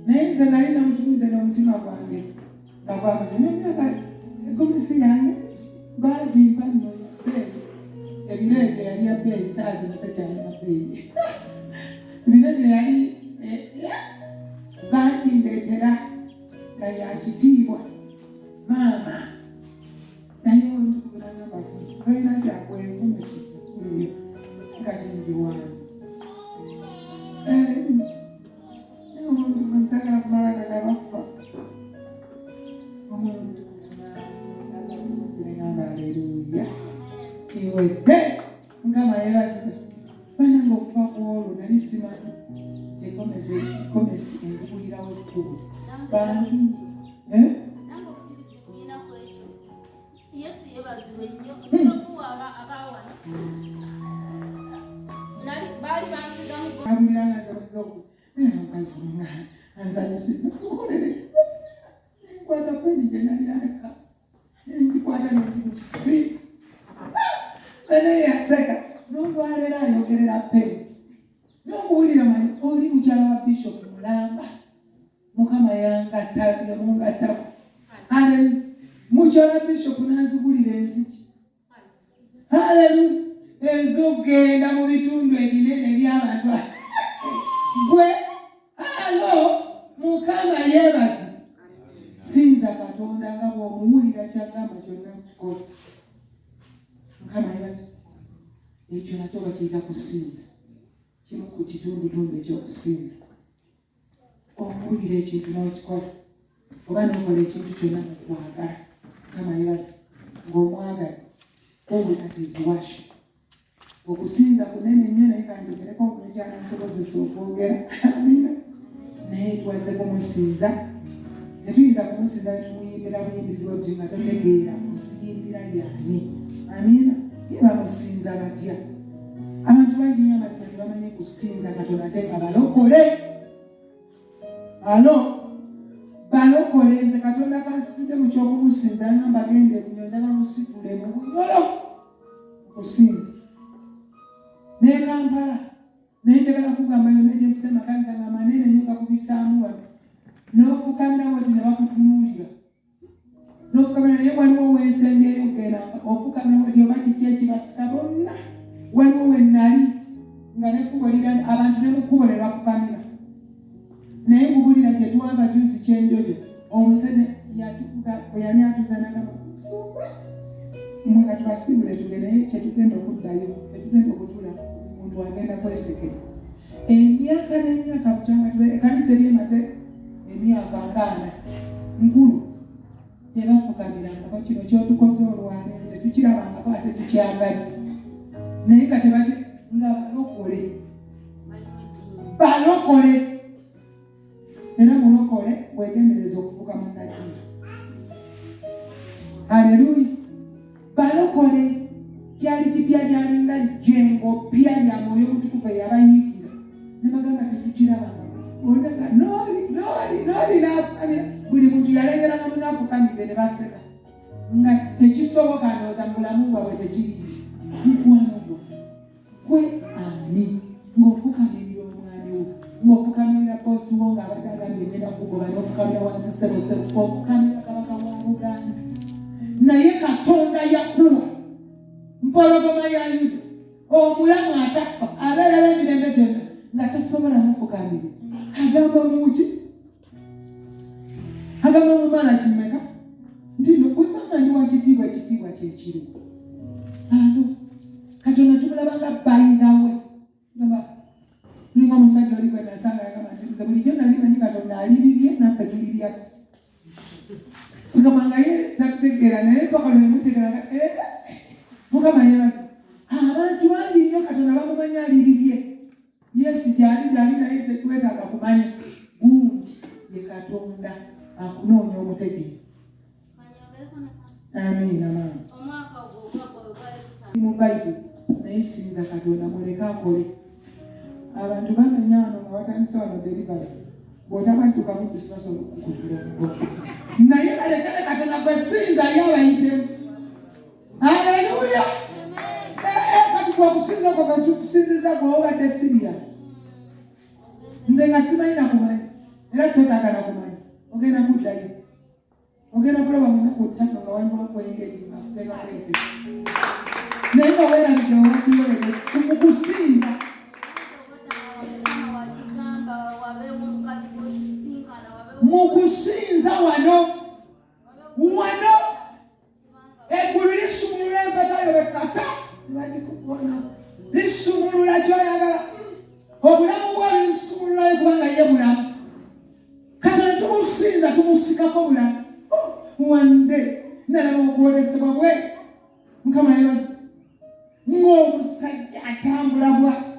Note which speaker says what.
Speaker 1: naye nze nali namutumidde n'omutima gwange nga gwakoze nemyaka egomesi yange bagimpa nno bbeeyi ebiro ebyo yali ya bbeeyi saa zino tekyalina bbeeyi bino ebyo yali bagindeetera nga yakitiibwa maama naye olugamba balina nti akwevumisi eyo kati ndiwaani omuntu nsagala kumala gagabafa omuntu ngamba aleluya kiwedde mukama yeebazibwe banange okuva ku olwo nali simanyi ekomesi enzigulirawo ekkubo bantu
Speaker 2: Yesu yebazibwe nnyo okuwa abawana bali bansigamu
Speaker 1: abuliranazaoku omukazi omuna ansanyusiza mukolere nkwata peni gyenaliraka nendikwata nendimusi naye yaseka n'olwaleero ayogerera peni n'okuwulira manyi oli mukyala wa bishopu mulamba mukama yamungattako mukyala bishopu n'azigulira enzigi haleluya ezogenda mu bitundu ebinene by'abantu gwe alo mukama yeebazi sinza katonda nga bw'omuwulira kyagamba kyonna kikola mukama yeebazi ekyo nakyo bakiyita kusinza kimu ku kitundutundu ekyokusinza okuwulira ekintu n'okikola oba n'okola ekintu kyonna mukwagala mukama yeebazi ng'omwagala owekatiziwasho okusinza kunene nnyo naye kanjogereko nkunekyala nsobozesa okwogera amina naye twaze kumusinza tetuyinza kumusinza netumuyimbira buyimbizi bwe buti nga totegeera okuyimbira yani amina ye bamusinza batya abantu bangi nnyo amazima tebamanyi kusinza katonda ate nga balokole balokole nze katonda kansitudde mu kyokumusinza ngamba genda ebunyonja bamusitule mu bunyolo okusinza ne Kampala naye njagala kugamba yonna gyempisa makanisa nga manene nnyo gakubisaamu wano n'ofukamira wati ne bakutunuulira n'ofukamira naye waliwo wensembeyo geranga ofukamira wati oba kiki ekibasika bonna waliwo wennali nga nekkubo abantu ne mu kkubo ne bafukamira naye kubulira gye tuwamba juzi kyenjojo omusene yali atuza nagamba musumba mmwe katubasiibule tugende naye kyetugenda okuddayo tetugenda okutula omuntu agenda kwesekera emyaka n'emyaka bukyanga ekanisa eryemaze emyaka ngaana nkulu tebafukamirangako kino kyotukoze olwaleero tetukirabangako ate tukyagalye naye kati nga balokole era mulokole wegendereza okufuka munnaddiini haleluya balokole kyali kipya gyalinga jengo pya lya mwoyo mutukuvu eyabayiikira ne bagamba tetukirabanga onaga noli nafukamira buli muntu yalengeranga munafukamire ne baseka nga tekisoboka ndowooza mu bulamu bwabwe tekiri mukwano gwe ani ng'ofukamirira omwami wo ng'ofukamirira boosi wo ng'abadde agambye ngenda kugoba n'ofukamira wansi sebosebo ofukamira kabaka wa Buganda naye katonda yakuwa mpologoma ya Yuda omulamu atafa abeerera emirembe gyonna nga tosobola mufukamira agamba muki agamba mumala kimeka nti bwemamanyi wa kitiibwa ekitiibwa kyekiri katonda tumulabanga bayinawe gamba lulinga omusajja oli gwenasanga yagamba nti nze bulijjo nali manyi katonda alibibye naffe tulibya mugamba ye takutegeera naye paka lwemutegeeraga mukama yebaza abantu bangi nnyo katonda bamumanya alibibye yesi gyali naye tetwetaaga kumanya gungi ye katonda akunoonya omutegeera amiina maama mu bayibuli naye sinza katonda muleke akole abantu bamenya wano nga batandisa wano deliverance bw'otaba ntukamuddu sibasobola okukutula naye balekere katonda gwe sinza ye abayitemu haleluya kati gwokusinza okwo katukusinziza gwe obadde serious nze nga simanyi nakumanya era seetaagala kumanya ogenda kuddayo ogenda kulaba munaku ttaka nga waliwo kwengeri ngakuteekakwenge naye nga weerabidde owakiyolege mu kusinza mu kusinza wano eggulu lisumulula empetayo bekata bagikubona lisumulula kyoyagala obulamu bwo lisumululayo kubanga ye bulamu katono tumusinza tumusikako bulamu wande nalaba okwolesebwa bwe mukama yebaza ng'omusajja atambula bwati